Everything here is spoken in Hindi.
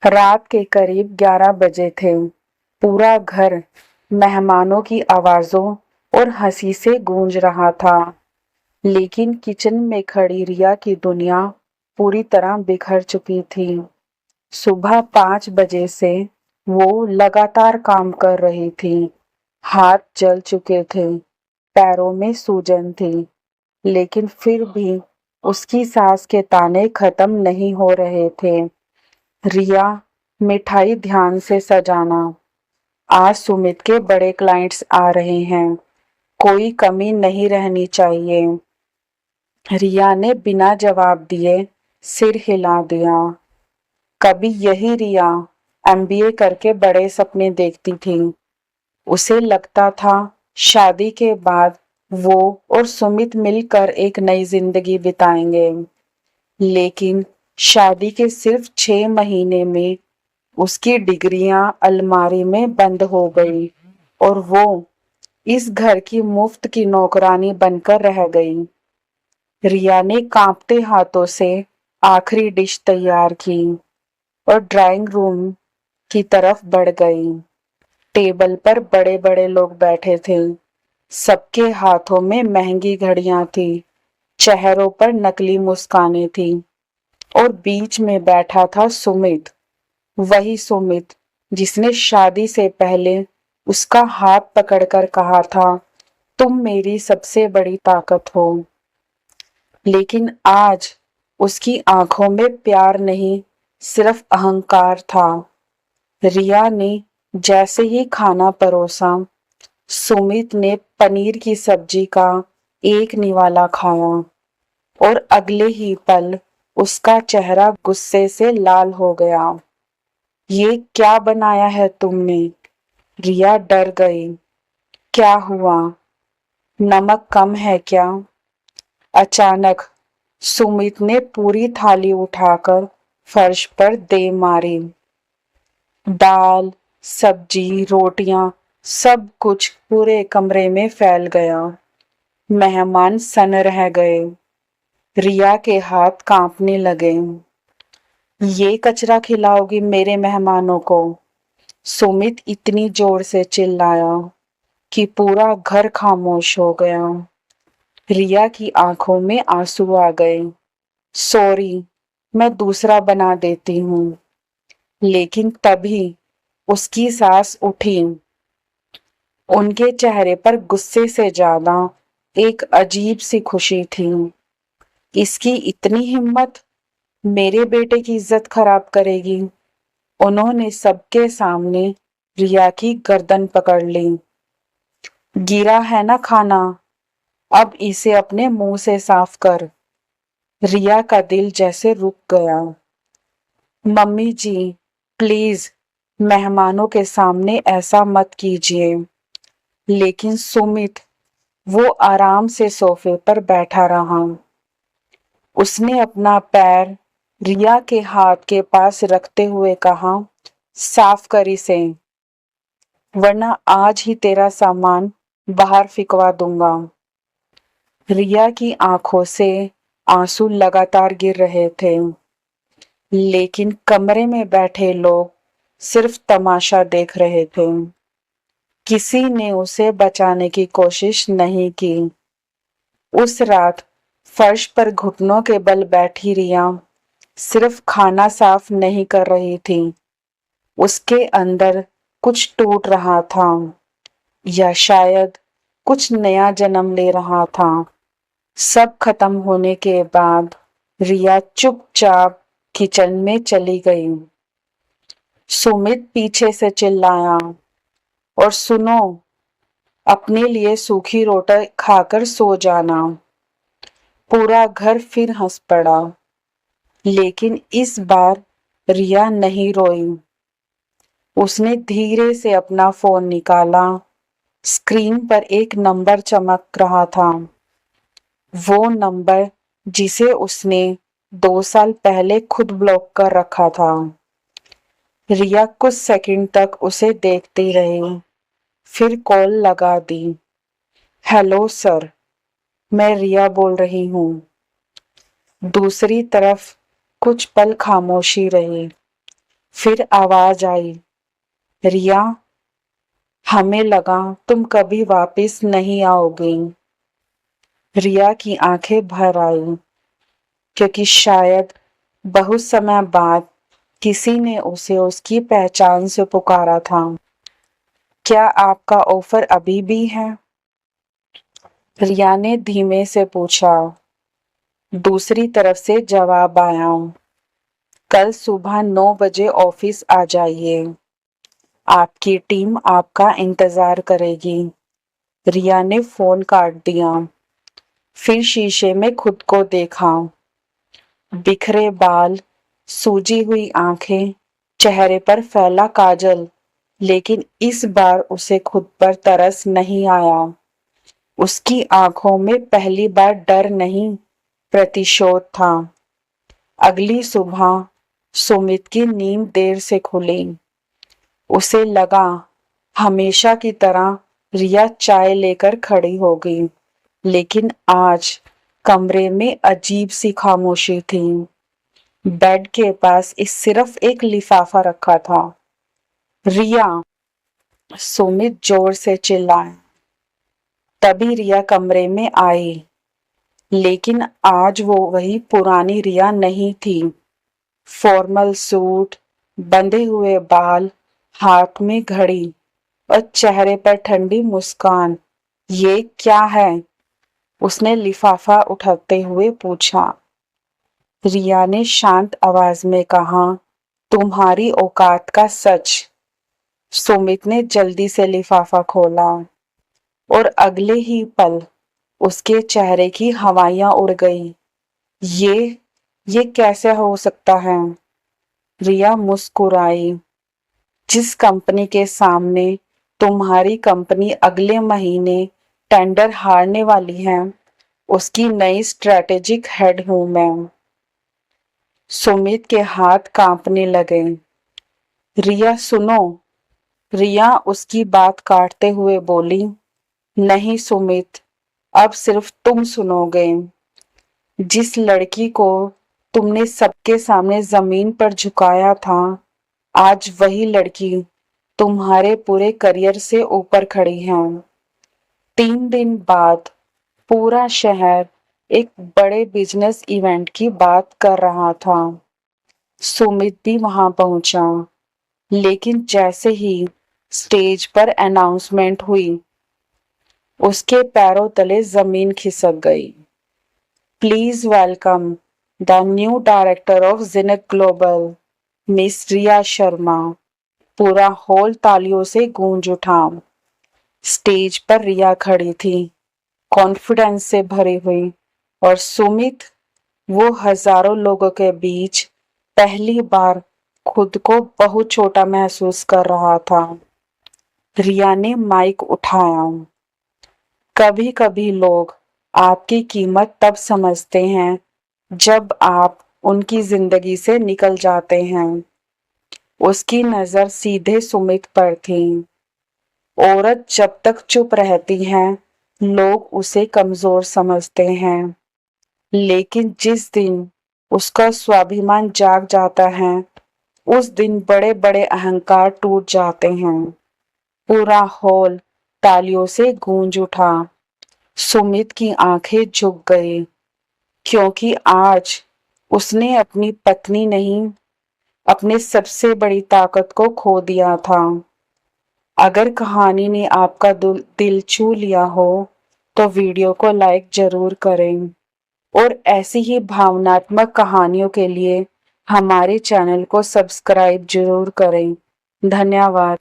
रात के करीब 11 बजे थे। पूरा घर मेहमानों की आवाजों और हंसी से गूंज रहा था, लेकिन किचन में खड़ी रिया की दुनिया पूरी तरह बिखर चुकी थी। सुबह 5 बजे से वो लगातार काम कर रही थी। हाथ जल चुके थे, पैरों में सूजन थी, लेकिन फिर भी उसकी सास के ताने खत्म नहीं हो रहे थे। रिया, मिठाई ध्यान से सजाना। आज सुमित के बड़े क्लाइंट्स आ रहे हैं, कोई कमी नहीं रहनी चाहिए। रिया ने बिना जवाब दिए सिर हिला दिया। कभी यही रिया एमबीए करके बड़े सपने देखती थी। उसे लगता था शादी के बाद वो और सुमित मिलकर एक नई जिंदगी बिताएंगे, लेकिन शादी के सिर्फ 6 महीने में उसकी डिग्रियां अलमारी में बंद हो गई और वो इस घर की मुफ्त की नौकरानी बनकर रह गई। रिया ने कांपते हाथों से आखिरी डिश तैयार की और ड्राइंग रूम की तरफ बढ़ गई। टेबल पर बड़े बड़े लोग बैठे थे। सबके हाथों में महंगी घड़ियां थी, चेहरों पर नकली मुस्कानें थी और बीच में बैठा था सुमित, वही सुमित जिसने शादी से पहले उसका हाथ पकड़कर कहा था, तुम मेरी सबसे बड़ी ताकत हो। लेकिन आज उसकी आंखों में प्यार नहीं, सिर्फ अहंकार था। रिया ने जैसे ही खाना परोसा, सुमित ने पनीर की सब्जी का एक निवाला खाया और अगले ही पल उसका चेहरा गुस्से से लाल हो गया। ये क्या बनाया है तुमने? रिया डर गई। क्या हुआ? नमक कम है क्या? अचानक सुमित ने पूरी थाली उठाकर फर्श पर दे मारी। दाल, सब्जी, रोटियां, सब कुछ पूरे कमरे में फैल गया। मेहमान सन रह गए। रिया के हाथ कांपने लगे। ये कचरा खिलाओगी मेरे मेहमानों को? सुमित इतनी जोर से चिल्लाया कि पूरा घर खामोश हो गया। रिया की आंखों में आंसू आ गए। सॉरी, मैं दूसरा बना देती हूँ। लेकिन तभी उसकी सास उठी। उनके चेहरे पर गुस्से से ज्यादा एक अजीब सी खुशी थी। इसकी इतनी हिम्मत, मेरे बेटे की इज्जत खराब करेगी। उन्होंने सबके सामने रिया की गर्दन पकड़ ली। गिरा है ना खाना, अब इसे अपने मुंह से साफ कर। रिया का दिल जैसे रुक गया। मम्मी जी, प्लीज मेहमानों के सामने ऐसा मत कीजिए। लेकिन सुमित, वो आराम से सोफे पर बैठा रहा। उसने अपना पैर रिया के हाथ के पास रखते हुए कहा, साफ कर इसे, वरना आज ही तेरा सामान बाहर फिकवा दूंगा। रिया की आंखों से आंसू लगातार गिर रहे थे, लेकिन कमरे में बैठे लोग सिर्फ तमाशा देख रहे थे। किसी ने उसे बचाने की कोशिश नहीं की। उस रात फर्श पर घुटनों के बल बैठी रिया सिर्फ खाना साफ नहीं कर रही थी, उसके अंदर कुछ टूट रहा था, या शायद कुछ नया जन्म ले रहा था। सब खत्म होने के बाद रिया चुपचाप किचन में चली गई। सुमित पीछे से चिल्लाया, और सुनो, अपने लिए सूखी रोटी खाकर सो जाना। पूरा घर फिर हंस पड़ा, लेकिन इस बार रिया नहीं रोई। उसने धीरे से अपना फोन निकाला। स्क्रीन पर एक नंबर चमक रहा था, वो नंबर जिसे उसने 2 साल पहले खुद ब्लॉक कर रखा था। रिया कुछ सेकंड तक उसे देखती रही, फिर कॉल लगा दी। हेलो सर, मैं रिया बोल रही हूँ। दूसरी तरफ कुछ पल खामोशी रही, फिर आवाज आई, रिया, हमें लगा तुम कभी वापस नहीं आओगी। रिया की आंखें भर आई, क्योंकि शायद बहुत समय बाद किसी ने उसे उसकी पहचान से पुकारा था। क्या आपका ऑफर अभी भी है? रिया ने धीमे से पूछा। दूसरी तरफ से जवाब आया, कल सुबह 9 बजे ऑफिस आ जाइए, आपकी टीम आपका इंतजार करेगी। रिया ने फोन काट दिया। फिर शीशे में खुद को देखा। बिखरे बाल, सूजी हुई आंखें, चेहरे पर फैला काजल, लेकिन इस बार उसे खुद पर तरस नहीं आया। उसकी आंखों में पहली बार डर नहीं, प्रतिशोध था। अगली सुबह सुमित की नींद देर से खुली। उसे लगा हमेशा की तरह रिया चाय लेकर खड़ी होगी, लेकिन आज कमरे में अजीब सी खामोशी थी। बेड के पास सिर्फ एक लिफाफा रखा था। रिया, सुमित जोर से चिल्लाया। तभी रिया कमरे में आई, लेकिन आज वो वही पुरानी रिया नहीं थी। फॉर्मल सूट, बंधे हुए बाल, हाथ में घड़ी और चेहरे पर ठंडी मुस्कान। ये क्या है? उसने लिफाफा उठाते हुए पूछा। रिया ने शांत आवाज में कहा, तुम्हारी औकात का सच। सुमित ने जल्दी से लिफाफा खोला और अगले ही पल उसके चेहरे की हवाइयां उड़ गई। ये कैसे हो सकता है? रिया मुस्कुराई। जिस कंपनी के सामने तुम्हारी कंपनी अगले महीने टेंडर हारने वाली है, उसकी नई स्ट्रेटेजिक हेड हूं मैं। सुमित के हाथ कांपने लगे। रिया सुनो। रिया उसकी बात काटते हुए बोली, नहीं सुमित, अब सिर्फ तुम सुनोगे। जिस लड़की को तुमने सबके सामने जमीन पर झुकाया था, आज वही लड़की तुम्हारे पूरे करियर से ऊपर खड़ी है। 3 दिन बाद पूरा शहर एक बड़े बिजनेस इवेंट की बात कर रहा था। सुमित भी वहां पहुंचा, लेकिन जैसे ही स्टेज पर अनाउंसमेंट हुई, उसके पैरों तले जमीन खिसक गई। Please welcome the new director of Jinet Global, miss Riya Sharma. पूरा हॉल तालियों से गूंज उठा। स्टेज पर रिया खड़ी थी, कॉन्फिडेंस से भरी हुई, और सुमित वो हजारों लोगों के बीच पहली बार खुद को बहुत छोटा महसूस कर रहा था। रिया ने माइक उठाया। कभी कभी लोग आपकी कीमत तब समझते हैं जब आप उनकी जिंदगी से निकल जाते हैं। उसकी नजर सीधे सुमित पर थी। औरत जब तक चुप रहती है, लोग उसे कमजोर समझते हैं, लेकिन जिस दिन उसका स्वाभिमान जाग जाता है, उस दिन बड़े बड़े अहंकार टूट जाते हैं। पूरा हॉल तालियों से गूंज उठा। सुमित की आंखें झुक गई, क्योंकि आज उसने अपनी पत्नी नहीं, अपने सबसे बड़ी ताकत को खो दिया था। अगर कहानी ने आपका दिल छू लिया हो, तो वीडियो को लाइक जरूर करें, और ऐसी ही भावनात्मक कहानियों के लिए हमारे चैनल को सब्सक्राइब जरूर करें। धन्यवाद।